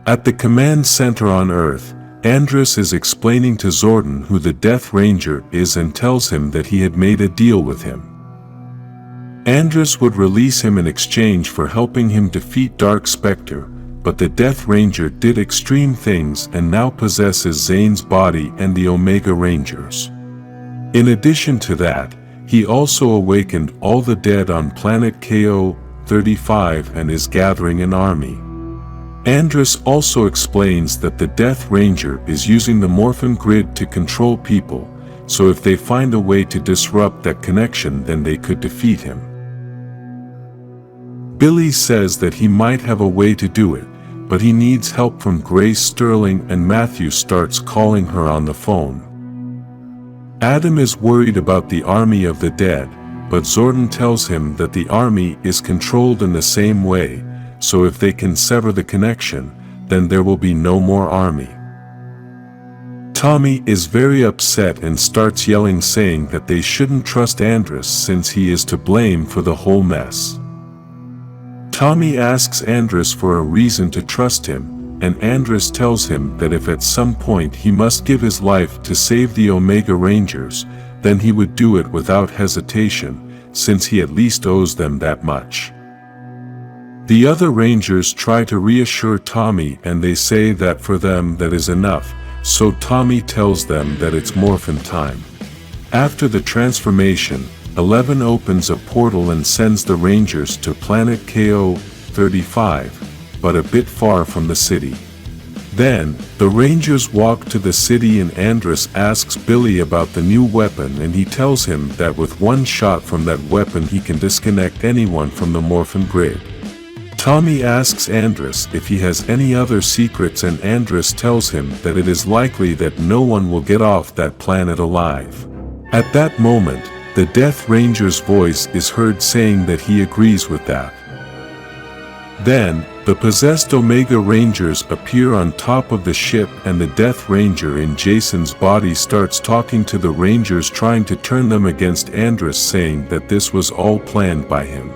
At the command center on Earth, Andrus is explaining to Zordon who the Death Ranger is and tells him that he had made a deal with him. Andrus would release him in exchange for helping him defeat Dark Spectre, but the Death Ranger did extreme things and now possesses Zane's body and the Omega Rangers. In addition to that, he also awakened all the dead on planet KO-35 and is gathering an army. Andrus also explains that the Death Ranger is using the Morphin grid to control people, so if they find a way to disrupt that connection, then they could defeat him. Billy says that he might have a way to do it, but he needs help from Grace Sterling, and Matthew starts calling her on the phone. Adam is worried about the army of the dead, but Zordon tells him that the army is controlled in the same way, so if they can sever the connection, then there will be no more army. Tommy is very upset and starts yelling, saying that they shouldn't trust Andrus since he is to blame for the whole mess. Tommy asks Andrus for a reason to trust him, and Andrus tells him that if at some point he must give his life to save the Omega Rangers, then he would do it without hesitation, since he at least owes them that much. The other Rangers try to reassure Tommy and they say that for them that is enough, so Tommy tells them that it's Morphin time. After the transformation, 11 opens a portal and sends the Rangers to planet KO-35, but a bit far from the city. Then, the Rangers walk to the city and Andrus asks Billy about the new weapon, and he tells him that with one shot from that weapon he can disconnect anyone from the Morphin grid. Tommy asks Andrus if he has any other secrets, and Andrus tells him that it is likely that no one will get off that planet alive. At that moment, the Death Ranger's voice is heard saying that he agrees with that. Then, the possessed Omega Rangers appear on top of the ship, and the Death Ranger in Jason's body starts talking to the Rangers, trying to turn them against Andrus, saying that this was all planned by him.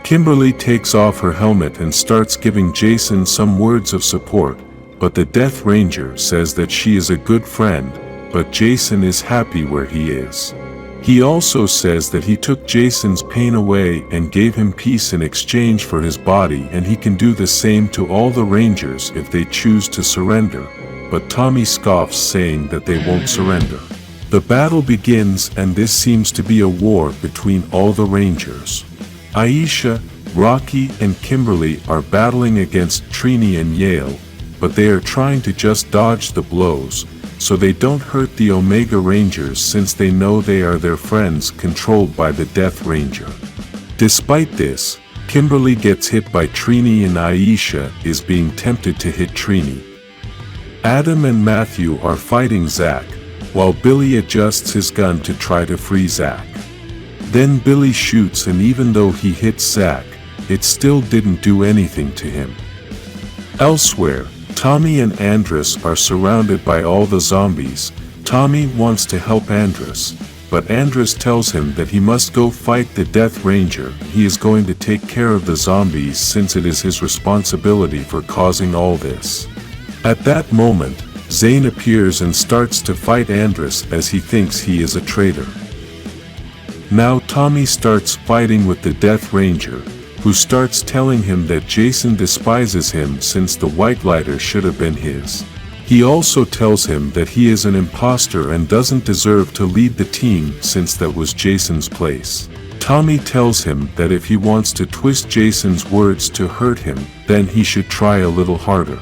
Kimberly takes off her helmet and starts giving Jason some words of support, but the Death Ranger says that she is a good friend, but Jason is happy where he is. He also says that he took Jason's pain away and gave him peace in exchange for his body, and he can do the same to all the Rangers if they choose to surrender, but Tommy scoffs, saying that they won't surrender. The battle begins, and this seems to be a war between all the Rangers. Aisha, Rocky, and Kimberly are battling against Trini and Yale, but they are trying to just dodge the blows, so they don't hurt the Omega Rangers since they know they are their friends controlled by the Death Ranger. Despite this, Kimberly gets hit by Trini and Aisha is being tempted to hit Trini. Adam and Matthew are fighting Zack, while Billy adjusts his gun to try to free Zack. Then Billy shoots, and even though he hits Zack, it still didn't do anything to him. Elsewhere, Tommy and Andrus are surrounded by all the zombies. Tommy wants to help Andrus, but Andrus tells him that he must go fight the Death Ranger. He is going to take care of the zombies since it is his responsibility for causing all this. At that moment, Zane appears and starts to fight Andrus as he thinks he is a traitor. Now Tommy starts fighting with the Death Ranger, who starts telling him that Jason despises him since the White Lighter should have been his. He also tells him that he is an imposter and doesn't deserve to lead the team since that was Jason's place. Tommy tells him that if he wants to twist Jason's words to hurt him, then he should try a little harder.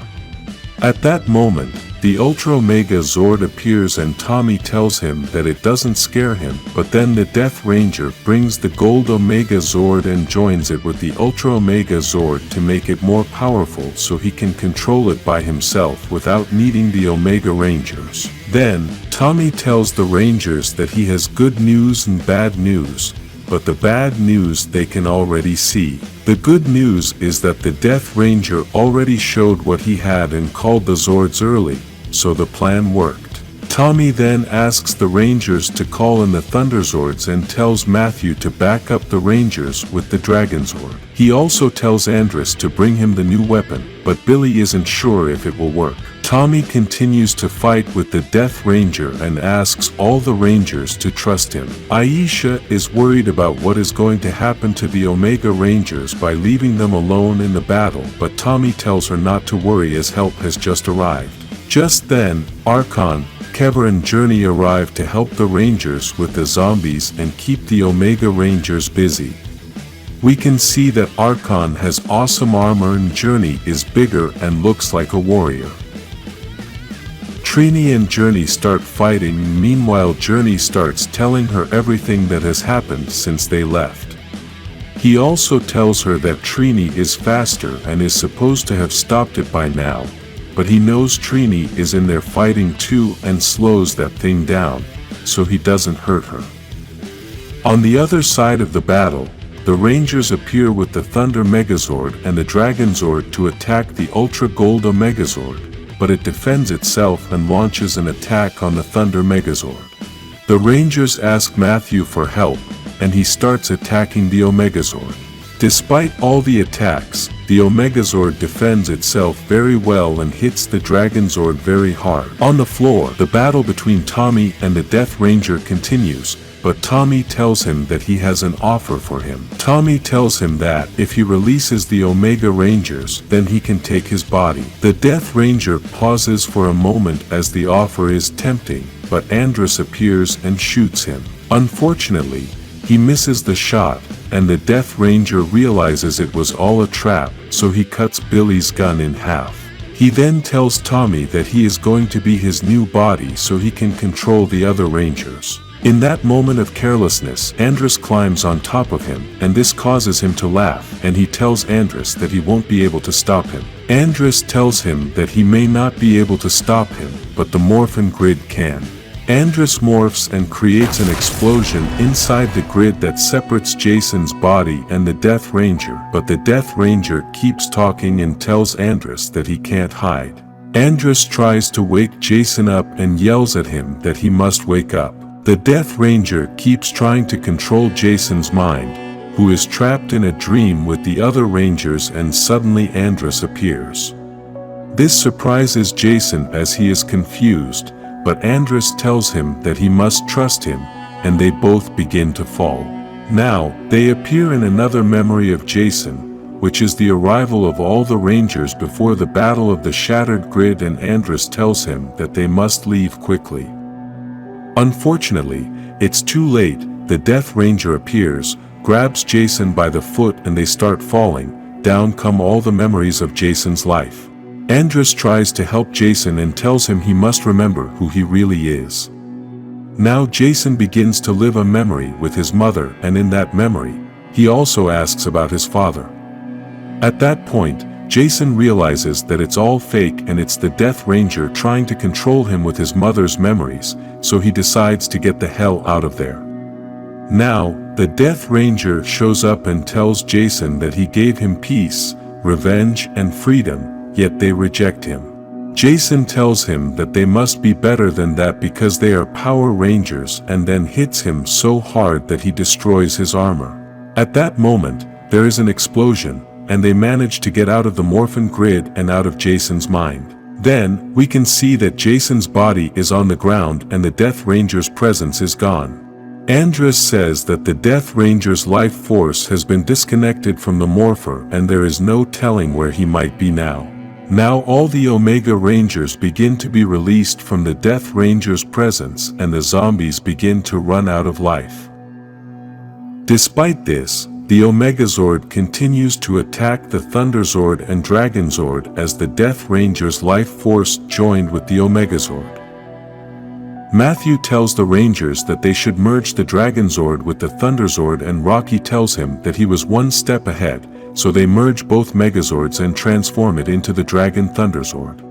At that moment, the Ultra Omega Zord appears and Tommy tells him that it doesn't scare him, but then the Death Ranger brings the Gold Omega Zord and joins it with the Ultra Omega Zord to make it more powerful so he can control it by himself without needing the Omega Rangers. Then, Tommy tells the Rangers that he has good news and bad news, but the bad news they can already see. The good news is that the Death Ranger already showed what he had and called the Zords early, so the plan worked. Tommy then asks the Rangers to call in the Thunderzords and tells Matthew to back up the Rangers with the Dragonzord. He also tells Andress to bring him the new weapon, but Billy isn't sure if it will work. Tommy continues to fight with the Death Ranger and asks all the Rangers to trust him. Aisha is worried about what is going to happen to the Omega Rangers by leaving them alone in the battle, but Tommy tells her not to worry as help has just arrived. Just then, Archon, Kevin and Journey arrive to help the Rangers with the zombies and keep the Omega Rangers busy. We can see that Archon has awesome armor and Journey is bigger and looks like a warrior. Trini and Journey start fighting. Meanwhile, Journey starts telling her everything that has happened since they left. He also tells her that Trini is faster and is supposed to have stopped it by now, but he knows Trini is in there fighting too and slows that thing down, so he doesn't hurt her. On the other side of the battle, the Rangers appear with the Thunder Megazord and the Dragonzord to attack the Ultra Gold Omegazord, but it defends itself and launches an attack on the Thunder Megazord. The Rangers ask Matthew for help, and he starts attacking the Omegazord. Despite all the attacks, the Omegazord defends itself very well and hits the Dragonzord very hard. On the floor, the battle between Tommy and the Death Ranger continues, but Tommy tells him that he has an offer for him. Tommy tells him that if he releases the Omega Rangers, then he can take his body. The Death Ranger pauses for a moment as the offer is tempting, but Andress appears and shoots him. Unfortunately, he misses the shot, and the Death Ranger realizes it was all a trap, so he cuts Billy's gun in half. He then tells Tommy that he is going to be his new body so he can control the other Rangers. In that moment of carelessness, Andress climbs on top of him, and this causes him to laugh, and he tells Andress that he won't be able to stop him. Andress tells him that he may not be able to stop him, but the Morphin grid can. Andress morphs and creates an explosion inside the grid that separates Jason's body and the Death Ranger, but the Death Ranger keeps talking and tells Andress that he can't hide. Andress tries to wake Jason up and yells at him that he must wake up. The Death Ranger keeps trying to control Jason's mind, who is trapped in a dream with the other Rangers, and suddenly Andress appears. This surprises Jason as he is confused, but Andress tells him that he must trust him, and they both begin to fall. Now, they appear in another memory of Jason, which is the arrival of all the Rangers before the Battle of the Shattered Grid, and Andress tells him that they must leave quickly. Unfortunately, it's too late. The Death Ranger appears, grabs Jason by the foot, and they start falling. Down come all the memories of Jason's life. Andress tries to help Jason and tells him he must remember who he really is. Now Jason begins to live a memory with his mother, and in that memory, he also asks about his father. At that point, Jason realizes that it's all fake and it's the Death Ranger trying to control him with his mother's memories, so he decides to get the hell out of there. Now, the Death Ranger shows up and tells Jason that he gave him peace, revenge, and freedom, yet they reject him. Jason tells him that they must be better than that because they are Power Rangers, and then hits him so hard that he destroys his armor. At that moment, there is an explosion, and they manage to get out of the Morphin grid and out of Jason's mind. Then, we can see that Jason's body is on the ground and the Death Ranger's presence is gone. Andress says that the Death Ranger's life force has been disconnected from the Morpher and there is no telling where he might be now. Now all the Omega Rangers begin to be released from the Death Ranger's presence and the zombies begin to run out of life. Despite this, the Omegazord continues to attack the Thunderzord and Dragonzord as the Death Ranger's life force joined with the Omegazord. Matthew tells the Rangers that they should merge the Dragonzord with the Thunderzord, and Rocky tells him that he was one step ahead, so they merge both Megazords and transform it into the Dragon Thunderzord.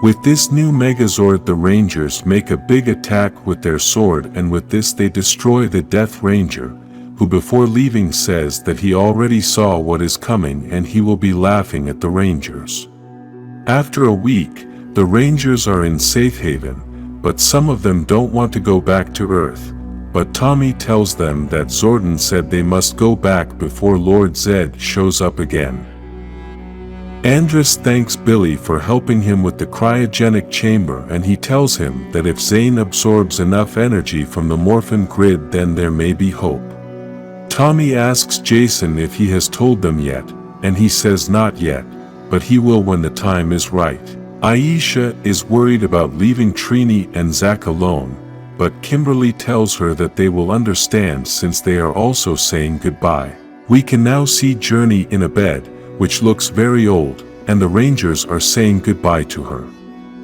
With this new Megazord, the Rangers make a big attack with their sword, and with this they destroy the Death Ranger, who before leaving says that he already saw what is coming and he will be laughing at the Rangers. After a week, the Rangers are in safe haven, but some of them don't want to go back to Earth. But Tommy tells them that Zordon said they must go back before Lord Zed shows up again. Andrus thanks Billy for helping him with the cryogenic chamber, and he tells him that if Zane absorbs enough energy from the Morphin grid, then there may be hope. Tommy asks Jason if he has told them yet, and he says not yet, but he will when the time is right. Aisha is worried about leaving Trini and Zach alone, but Kimberly tells her that they will understand since they are also saying goodbye. We can now see Journey in a bed, which looks very old, and the Rangers are saying goodbye to her.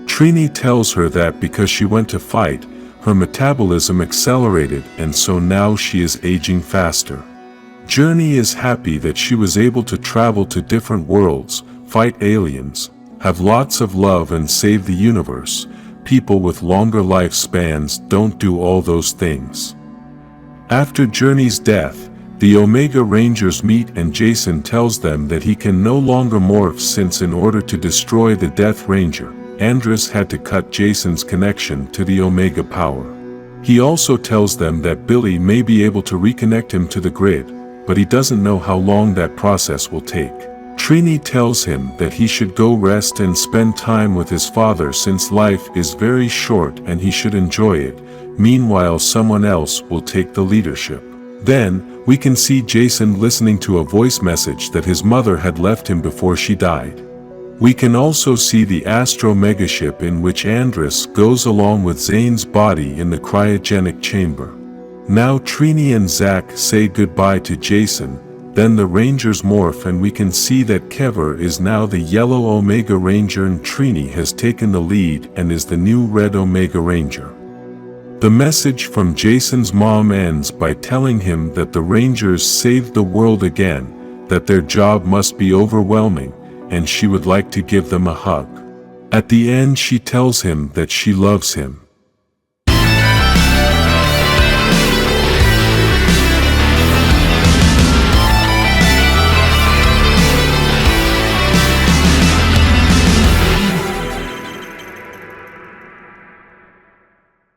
Trini tells her that because she went to fight, her metabolism accelerated and so now she is aging faster. Journey is happy that she was able to travel to different worlds, fight aliens, have lots of love and save the universe. People with longer lifespans don't do all those things. After Journey's death, the Omega Rangers meet and Jason tells them that he can no longer morph since in order to destroy the Death Ranger, Andrus had to cut Jason's connection to the Omega power. He also tells them that Billy may be able to reconnect him to the grid, but he doesn't know how long that process will take. Trini tells him that he should go rest and spend time with his father since life is very short and he should enjoy it. Meanwhile, someone else will take the leadership. Then, we can see Jason listening to a voice message that his mother had left him before she died. We can also see the Astro Megaship in which Andrus goes along with Zane's body in the cryogenic chamber. Now Trini and Zach say goodbye to Jason, then the Rangers morph and we can see that Kever is now the yellow Omega Ranger and Trini has taken the lead and is the new red Omega Ranger. The message from Jason's mom ends by telling him that the Rangers saved the world again, that their job must be overwhelming, and she would like to give them a hug. At the end she tells him that she loves him.